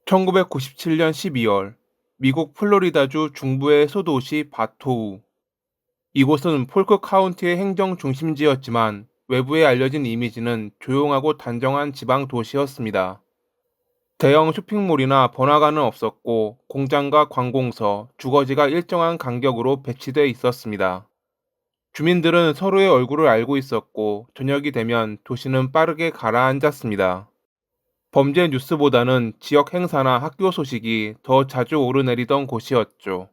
1997년 12월, 미국 플로리다주 중부의 소도시 바토우. 이곳은 폴크 카운티의 행정 중심지였지만 외부에 알려진 이미지는 조용하고 단정한 지방 도시였습니다. 대형 쇼핑몰이나 번화가는 없었고 공장과 관공서, 주거지가 일정한 간격으로 배치돼 있었습니다. 주민들은 서로의 얼굴을 알고 있었고 저녁이 되면 도시는 빠르게 가라앉았습니다. 범죄 뉴스보다는 지역 행사나 학교 소식이 더 자주 오르내리던 곳이었죠.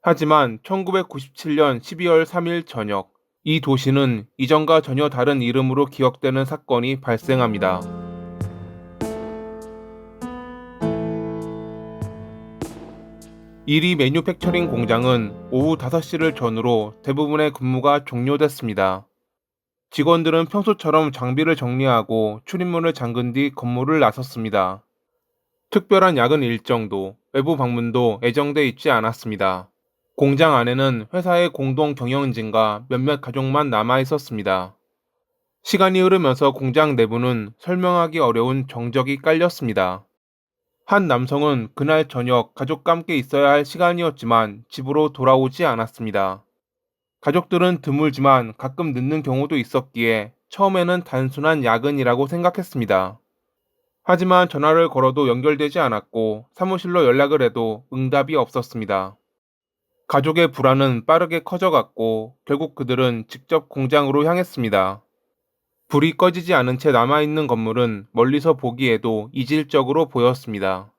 하지만 1997년 12월 3일 저녁, 이 도시는 이전과 전혀 다른 이름으로 기억되는 사건이 발생합니다. 이리 매뉴팩처링 공장은 오후 5시를 전후로 대부분의 근무가 종료됐습니다. 직원들은 평소처럼 장비를 정리하고 출입문을 잠근 뒤 건물을 나섰습니다. 특별한 야근 일정도, 외부 방문도 예정돼 있지 않았습니다. 공장 안에는 회사의 공동 경영진과 몇몇 가족만 남아 있었습니다. 시간이 흐르면서 공장 내부는 설명하기 어려운 정적이 깔렸습니다. 한 남성은 그날 저녁 가족과 함께 있어야 할 시간이었지만 집으로 돌아오지 않았습니다. 가족들은 드물지만 가끔 늦는 경우도 있었기에 처음에는 단순한 야근이라고 생각했습니다. 하지만 전화를 걸어도 연결되지 않았고 사무실로 연락을 해도 응답이 없었습니다. 가족의 불안은 빠르게 커져갔고 결국 그들은 직접 공장으로 향했습니다. 불이 꺼지지 않은 채 남아있는 건물은 멀리서 보기에도 이질적으로 보였습니다.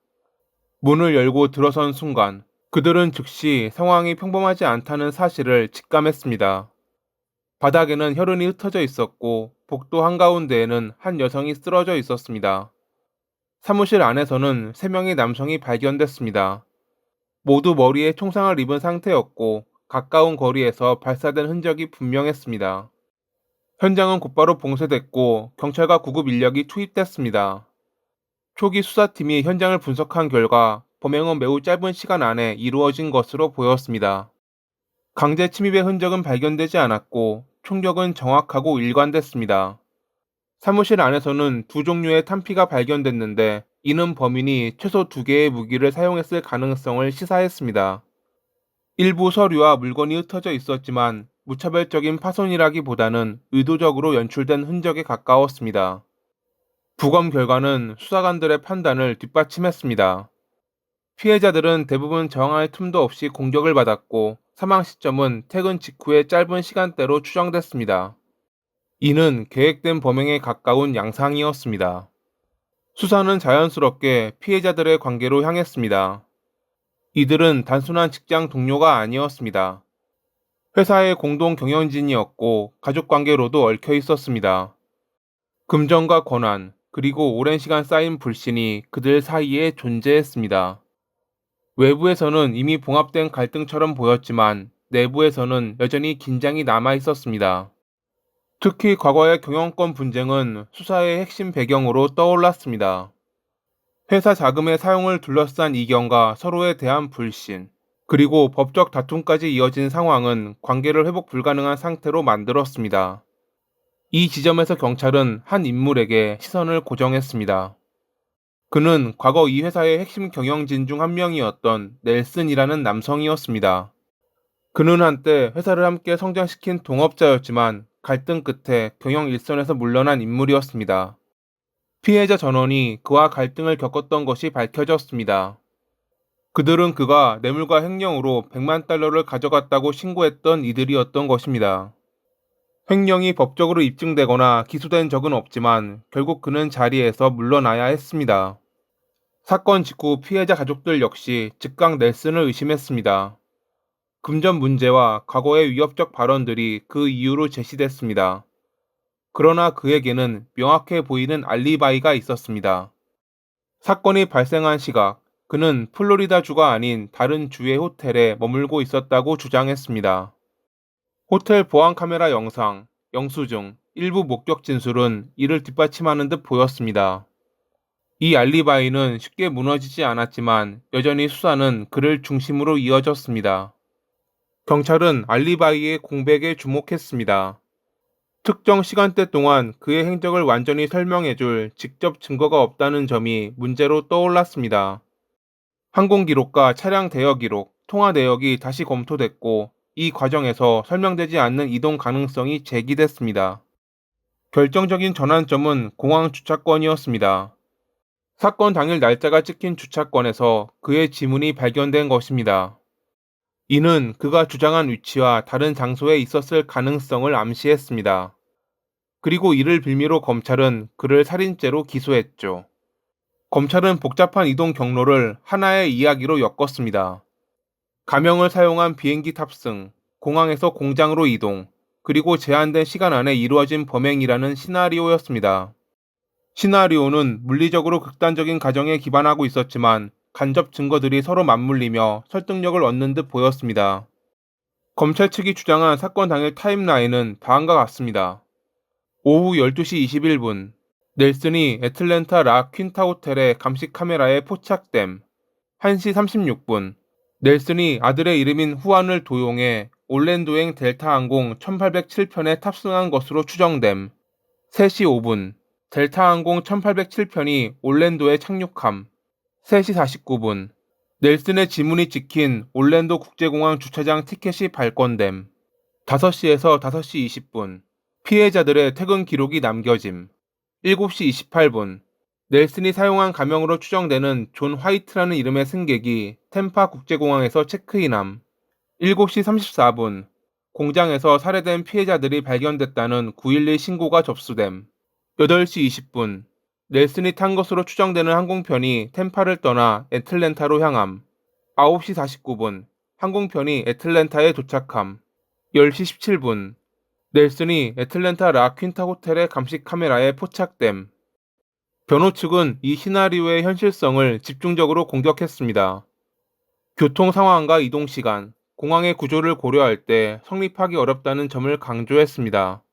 문을 열고 들어선 순간 그들은 즉시 상황이 평범하지 않다는 사실을 직감했습니다. 바닥에는 혈흔이 흩어져 있었고 복도 한가운데에는 한 여성이 쓰러져 있었습니다. 사무실 안에서는 3명의 남성이 발견됐습니다. 모두 머리에 총상을 입은 상태였고 가까운 거리에서 발사된 흔적이 분명했습니다. 현장은 곧바로 봉쇄됐고 경찰과 구급 인력이 투입됐습니다. 초기 수사팀이 현장을 분석한 결과 범행은 매우 짧은 시간 안에 이루어진 것으로 보였습니다. 강제 침입의 흔적은 발견되지 않았고 총격은 정확하고 일관됐습니다. 사무실 안에서는 2종류의 탄피가 발견됐는데 이는 범인이 최소 2개의 무기를 사용했을 가능성을 시사했습니다. 일부 서류와 물건이 흩어져 있었지만 무차별적인 파손이라기보다는 의도적으로 연출된 흔적에 가까웠습니다. 부검 결과는 수사관들의 판단을 뒷받침했습니다. 피해자들은 대부분 저항할 틈도 없이 공격을 받았고 사망 시점은 퇴근 직후의 짧은 시간대로 추정됐습니다. 이는 계획된 범행에 가까운 양상이었습니다. 수사는 자연스럽게 피해자들의 관계로 향했습니다. 이들은 단순한 직장 동료가 아니었습니다. 회사의 공동 경영진이었고 가족 관계로도 얽혀 있었습니다. 금전과 권한, 그리고 오랜 시간 쌓인 불신이 그들 사이에 존재했습니다. 외부에서는 이미 봉합된 갈등처럼 보였지만 내부에서는 여전히 긴장이 남아 있었습니다. 특히 과거의 경영권 분쟁은 수사의 핵심 배경으로 떠올랐습니다. 회사 자금의 사용을 둘러싼 이견과 서로에 대한 불신, 그리고 법적 다툼까지 이어진 상황은 관계를 회복 불가능한 상태로 만들었습니다. 이 지점에서 경찰은 한 인물에게 시선을 고정했습니다. 그는 과거 이 회사의 핵심 경영진 중 한 명이었던 넬슨이라는 남성이었습니다. 그는 한때 회사를 함께 성장시킨 동업자였지만 갈등 끝에 경영 일선에서 물러난 인물이었습니다. 피해자 전원이 그와 갈등을 겪었던 것이 밝혀졌습니다. 그들은 그가 뇌물과 횡령으로 100만 달러를 가져갔다고 신고했던 이들이었던 것입니다. 횡령이 법적으로 입증되거나 기소된 적은 없지만 결국 그는 자리에서 물러나야 했습니다. 사건 직후 피해자 가족들 역시 즉각 넬슨을 의심했습니다. 금전 문제와 과거의 위협적 발언들이 그 이유로 제시됐습니다. 그러나 그에게는 명확해 보이는 알리바이가 있었습니다. 사건이 발생한 시각, 그는 플로리다주가 아닌 다른 주의 호텔에 머물고 있었다고 주장했습니다. 호텔 보안 카메라 영상, 영수증, 일부 목격 진술은 이를 뒷받침하는 듯 보였습니다. 이 알리바이는 쉽게 무너지지 않았지만 여전히 수사는 그를 중심으로 이어졌습니다. 경찰은 알리바이의 공백에 주목했습니다. 특정 시간대 동안 그의 행적을 완전히 설명해줄 직접 증거가 없다는 점이 문제로 떠올랐습니다. 항공 기록과 차량 대여 기록, 통화 내역이 다시 검토됐고 이 과정에서 설명되지 않는 이동 가능성이 제기됐습니다. 결정적인 전환점은 공항 주차권이었습니다. 사건 당일 날짜가 찍힌 주차권에서 그의 지문이 발견된 것입니다. 이는 그가 주장한 위치와 다른 장소에 있었을 가능성을 암시했습니다. 그리고 이를 빌미로 검찰은 그를 살인죄로 기소했죠. 검찰은 복잡한 이동 경로를 하나의 이야기로 엮었습니다. 가명을 사용한 비행기 탑승, 공항에서 공장으로 이동, 그리고 제한된 시간 안에 이루어진 범행이라는 시나리오였습니다. 시나리오는 물리적으로 극단적인 가정에 기반하고 있었지만 간접 증거들이 서로 맞물리며 설득력을 얻는 듯 보였습니다. 검찰 측이 주장한 사건 당일 타임라인은 다음과 같습니다. 오후 12시 21분, 넬슨이 애틀랜타 라 퀸타 호텔의 감시 카메라에 포착됨. 1시 36분, 넬슨이 아들의 이름인 후안을 도용해 올랜도행 델타 항공 1807편에 탑승한 것으로 추정됨. 3시 5분, 델타 항공 1807편이 올랜도에 착륙함. 3시 49분, 넬슨의 지문이 찍힌 올랜도 국제공항 주차장 티켓이 발권됨. 5시에서 5시 20분, 피해자들의 퇴근 기록이 남겨짐. 7시 28분, 넬슨이 사용한 가명으로 추정되는 존 화이트라는 이름의 승객이 템파 국제공항에서 체크인함. 7시 34분, 공장에서 살해된 피해자들이 발견됐다는 911 신고가 접수됨. 8시 20분, 넬슨이 탄 것으로 추정되는 항공편이 템파를 떠나 애틀랜타로 향함. 9시 49분, 항공편이 애틀랜타에 도착함. 10시 17분, 넬슨이 애틀랜타 라 퀸타 호텔의 감시 카메라에 포착됨. 변호 측은 이 시나리오의 현실성을 집중적으로 공격했습니다. 교통 상황과 이동 시간, 공항의 구조를 고려할 때 성립하기 어렵다는 점을 강조했습니다.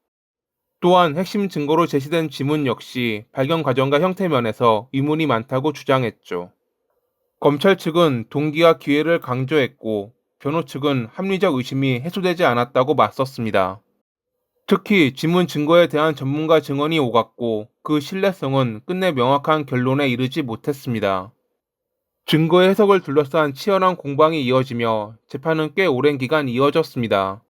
또한 핵심 증거로 제시된 지문 역시 발견 과정과 형태 면에서 의문이 많다고 주장했죠. 검찰 측은 동기와 기회를 강조했고 변호 측은 합리적 의심이 해소되지 않았다고 맞섰습니다. 특히 지문 증거에 대한 전문가 증언이 오갔고 그 신뢰성은 끝내 명확한 결론에 이르지 못했습니다. 증거의 해석을 둘러싼 치열한 공방이 이어지며 재판은 꽤 오랜 기간 이어졌습니다.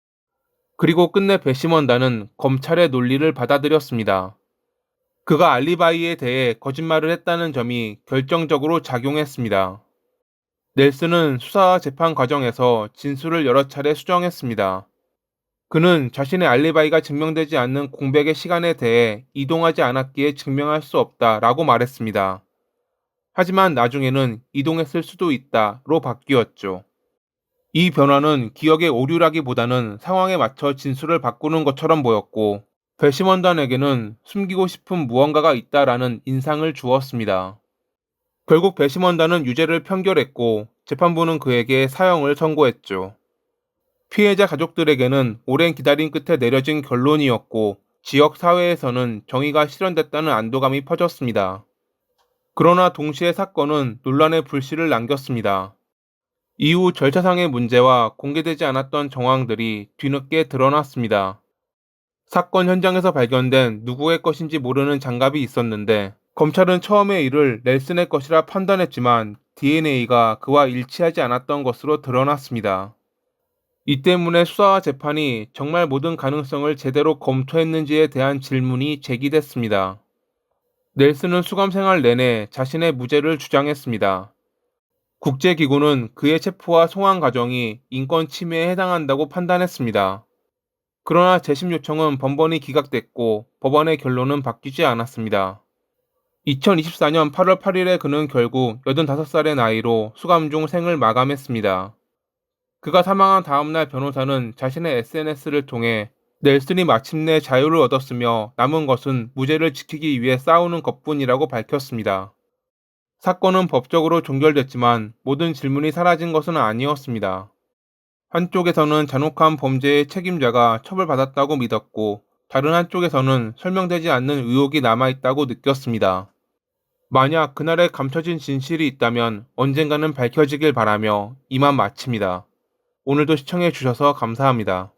그리고 끝내 배심원단은 검찰의 논리를 받아들였습니다. 그가 알리바이에 대해 거짓말을 했다는 점이 결정적으로 작용했습니다. 넬슨은 수사와 재판 과정에서 진술을 여러 차례 수정했습니다. 그는 자신의 알리바이가 증명되지 않는 공백의 시간에 대해 이동하지 않았기에 증명할 수 없다라고 말했습니다. 하지만 나중에는 이동했을 수도 있다로 바뀌었죠. 이 변화는 기억의 오류라기보다는 상황에 맞춰 진술을 바꾸는 것처럼 보였고, 배심원단에게는 숨기고 싶은 무언가가 있다라는 인상을 주었습니다. 결국 배심원단은 유죄를 판결했고, 재판부는 그에게 사형을 선고했죠. 피해자 가족들에게는 오랜 기다림 끝에 내려진 결론이었고, 지역 사회에서는 정의가 실현됐다는 안도감이 퍼졌습니다. 그러나 동시에 사건은 논란의 불씨를 남겼습니다. 이후 절차상의 문제와 공개되지 않았던 정황들이 뒤늦게 드러났습니다. 사건 현장에서 발견된 누구의 것인지 모르는 장갑이 있었는데 검찰은 처음에 이를 넬슨의 것이라 판단했지만 DNA가 그와 일치하지 않았던 것으로 드러났습니다. 이 때문에 수사와 재판이 정말 모든 가능성을 제대로 검토했는지에 대한 질문이 제기됐습니다. 넬슨은 수감 생활 내내 자신의 무죄를 주장했습니다. 국제기구는 그의 체포와 송환 과정이 인권 침해에 해당한다고 판단했습니다. 그러나 재심 요청은 번번이 기각됐고 법원의 결론은 바뀌지 않았습니다. 2024년 8월 8일에 그는 결국 85살의 나이로 수감 중 생을 마감했습니다. 그가 사망한 다음날 변호사는 자신의 SNS를 통해 넬슨이 마침내 자유를 얻었으며 남은 것은 무죄를 지키기 위해 싸우는 것뿐이라고 밝혔습니다. 사건은 법적으로 종결됐지만 모든 질문이 사라진 것은 아니었습니다. 한쪽에서는 잔혹한 범죄의 책임자가 처벌받았다고 믿었고 다른 한쪽에서는 설명되지 않는 의혹이 남아있다고 느꼈습니다. 만약 그날에 감춰진 진실이 있다면 언젠가는 밝혀지길 바라며 이만 마칩니다. 오늘도 시청해 주셔서 감사합니다.